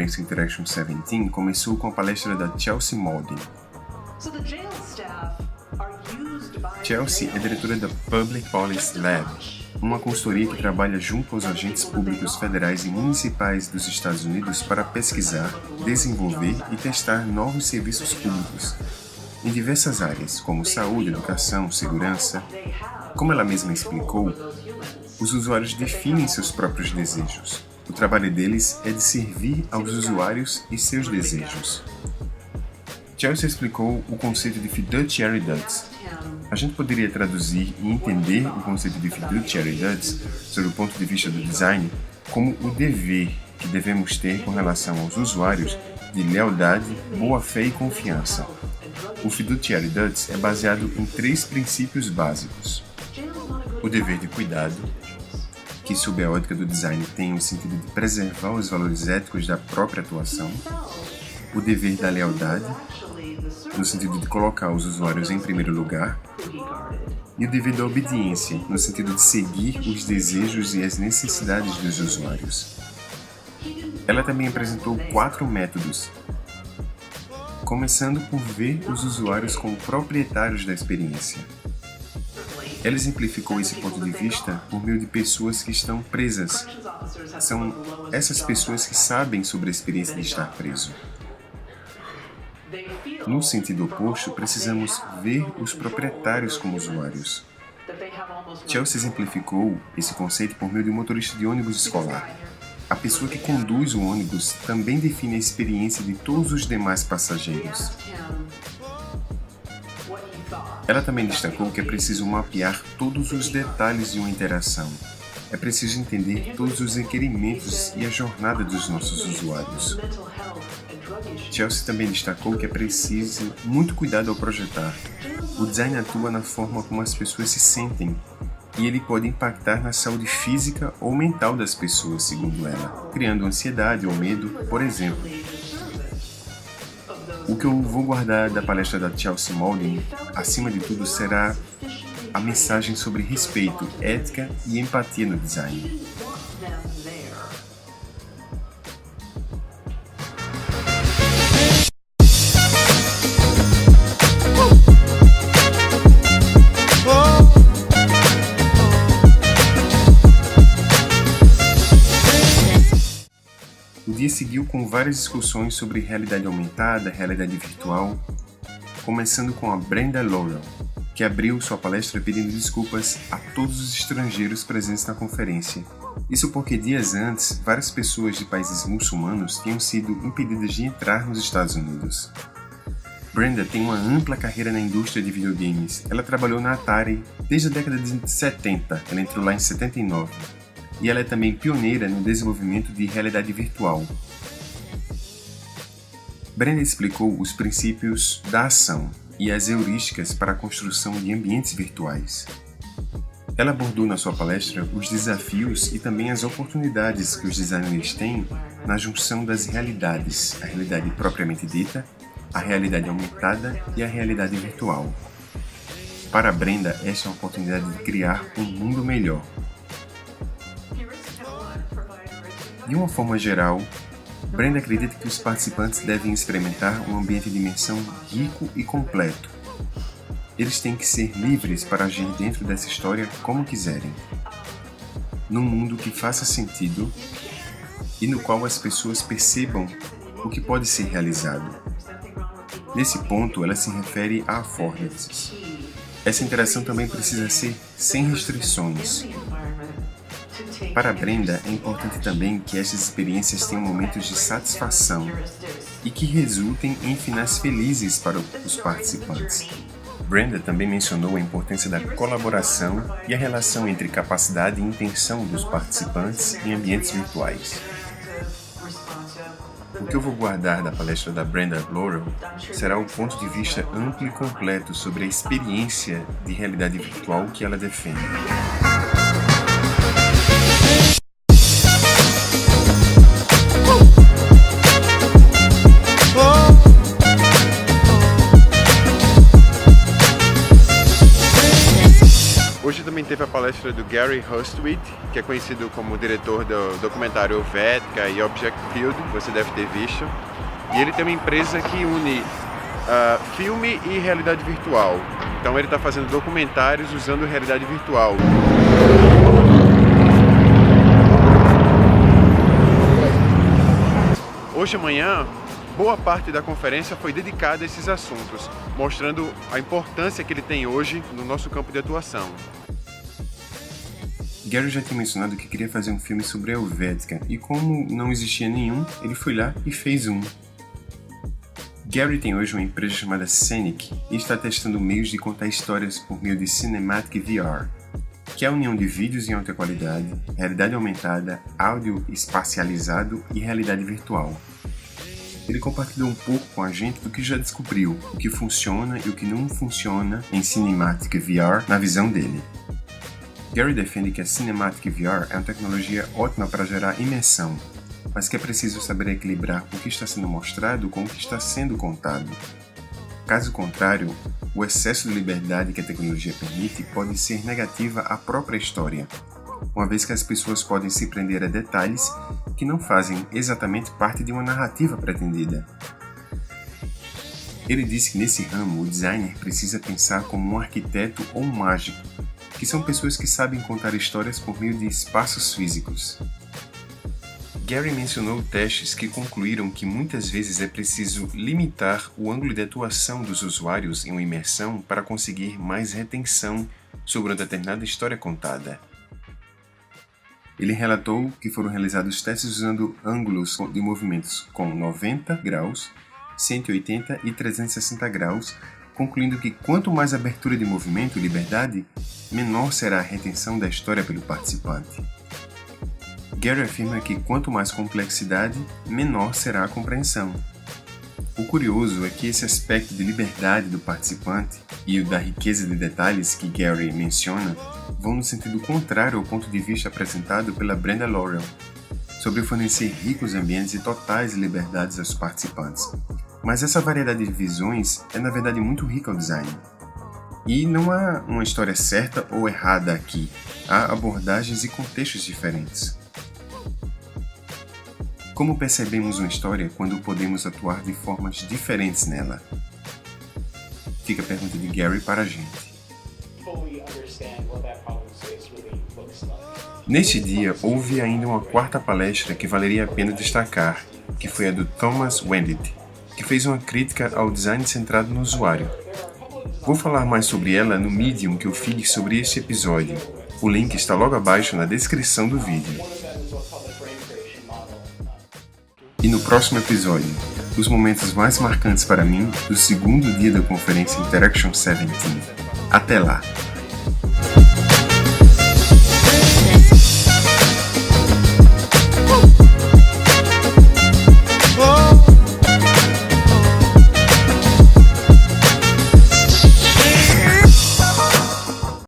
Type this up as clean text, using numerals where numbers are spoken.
Experience Interaction 17 começou com a palestra da Chelsea Mauldin. Chelsea é diretora da Public Policy Lab, uma consultoria que trabalha junto aos agentes públicos federais e municipais dos Estados Unidos para pesquisar, desenvolver e testar novos serviços públicos em diversas áreas, como saúde, educação, segurança. Como ela mesma explicou, os usuários definem seus próprios desejos. O trabalho deles é de servir aos usuários e seus desejos. Chelsea explicou o conceito de Fiduciary Duties. A gente poderia traduzir e entender o conceito de Fiduciary Duties, sob o ponto de vista do design, como o dever que devemos ter com relação aos usuários de lealdade, boa-fé e confiança. O Fiduciary Duties é baseado em 3 princípios básicos. O dever de cuidado, que sob a ótica do design tem o sentido de preservar os valores éticos da própria atuação. O dever da lealdade, no sentido de colocar os usuários em primeiro lugar. E o dever da obediência, no sentido de seguir os desejos e as necessidades dos usuários. Ela também apresentou 4 métodos, começando por ver os usuários como proprietários da experiência. Ela exemplificou esse ponto de vista por meio de pessoas que estão presas. São essas pessoas que sabem sobre a experiência de estar preso. No sentido oposto, precisamos ver os proprietários como usuários. Chelsea exemplificou esse conceito por meio de um motorista de ônibus escolar. A pessoa que conduz o ônibus também define a experiência de todos os demais passageiros. Ela também destacou que é preciso mapear todos os detalhes de uma interação. É preciso entender todos os requerimentos e a jornada dos nossos usuários. Chelsea também destacou que é preciso muito cuidado ao projetar. O design atua na forma como as pessoas se sentem, e ele pode impactar na saúde física ou mental das pessoas, segundo ela, criando ansiedade ou medo, por exemplo. O que eu vou guardar da palestra da Chelsea Mauldin, acima de tudo, será a mensagem sobre respeito, ética e empatia no design. O dia seguiu com várias discussões sobre realidade aumentada, realidade virtual, começando com a Brenda Laurel, que abriu sua palestra pedindo desculpas a todos os estrangeiros presentes na conferência. Isso porque dias antes, várias pessoas de países muçulmanos tinham sido impedidas de entrar nos Estados Unidos. Brenda tem uma ampla carreira na indústria de videogames. Ela trabalhou na Atari desde a década de 70, ela entrou lá em 79. E ela é também pioneira no desenvolvimento de realidade virtual. Brenda explicou os princípios da ação e as heurísticas para a construção de ambientes virtuais. Ela abordou na sua palestra os desafios e também as oportunidades que os designers têm na junção das realidades, a realidade propriamente dita, a realidade aumentada e a realidade virtual. Para Brenda, esta é uma oportunidade de criar um mundo melhor. De uma forma geral, Brenda acredita que os participantes devem experimentar um ambiente de imersão rico e completo. Eles têm que ser livres para agir dentro dessa história como quiserem, num mundo que faça sentido e no qual as pessoas percebam o que pode ser realizado. Nesse ponto, ela se refere a affordances. Essa interação também precisa ser sem restrições. Para Brenda, é importante também que estas experiências tenham momentos de satisfação e que resultem em finais felizes para os participantes. Brenda também mencionou a importância da colaboração e a relação entre capacidade e intenção dos participantes em ambientes virtuais. O que eu vou guardar da palestra da Brenda Laurel será o ponto de vista amplo e completo sobre a experiência de realidade virtual que ela defende. teve a palestra do Gary Hustwit, que é conhecido como diretor do documentário Vetica e Object Field, você deve ter visto. E ele tem uma empresa que une filme e realidade virtual. Então ele está fazendo documentários usando realidade virtual. Hoje de manhã, boa parte da conferência foi dedicada a esses assuntos, mostrando a importância que ele tem hoje no nosso campo de atuação. Gary já tinha mencionado que queria fazer um filme sobre a Helvética, e como não existia nenhum, ele foi lá e fez um. Gary tem hoje uma empresa chamada Scenic e está testando meios de contar histórias por meio de Cinematic VR, que é a união de vídeos em alta qualidade, realidade aumentada, áudio espacializado e realidade virtual. Ele compartilhou um pouco com a gente do que já descobriu, o que funciona e o que não funciona em Cinematic VR na visão dele. Gary defende que a Cinematic VR é uma tecnologia ótima para gerar imersão, mas que é preciso saber equilibrar o que está sendo mostrado com o que está sendo contado. Caso contrário, o excesso de liberdade que a tecnologia permite pode ser negativa à própria história, uma vez que as pessoas podem se prender a detalhes que não fazem exatamente parte de uma narrativa pretendida. Ele disse que nesse ramo o designer precisa pensar como um arquiteto ou um mágico, que são pessoas que sabem contar histórias por meio de espaços físicos. Gary mencionou testes que concluíram que muitas vezes é preciso limitar o ângulo de atuação dos usuários em uma imersão para conseguir mais retenção sobre uma determinada história contada. Ele relatou que foram realizados testes usando ângulos de movimentos com 90 graus, 180 e 360 graus, concluindo que quanto mais abertura de movimento e liberdade, menor será a retenção da história pelo participante. Gary afirma que quanto mais complexidade, menor será a compreensão. O curioso é que esse aspecto de liberdade do participante e o da riqueza de detalhes que Gary menciona vão no sentido contrário ao ponto de vista apresentado pela Brenda Laurel, sobre fornecer ricos ambientes e totais liberdades aos participantes. Mas essa variedade de visões é na verdade muito rica ao design. E não há uma história certa ou errada aqui, há abordagens e contextos diferentes. Como percebemos uma história quando podemos atuar de formas diferentes nela? Fica a pergunta de Gary para a gente. Neste dia, houve ainda uma quarta palestra que valeria a pena destacar, que foi a do Thomas Wenditt, que fez uma crítica ao design centrado no usuário. Vou falar mais sobre ela no Medium que eu fiz sobre este episódio. O link está logo abaixo na descrição do vídeo. E no próximo episódio, os momentos mais marcantes para mim do segundo dia da conferência Interaction 17. Até lá!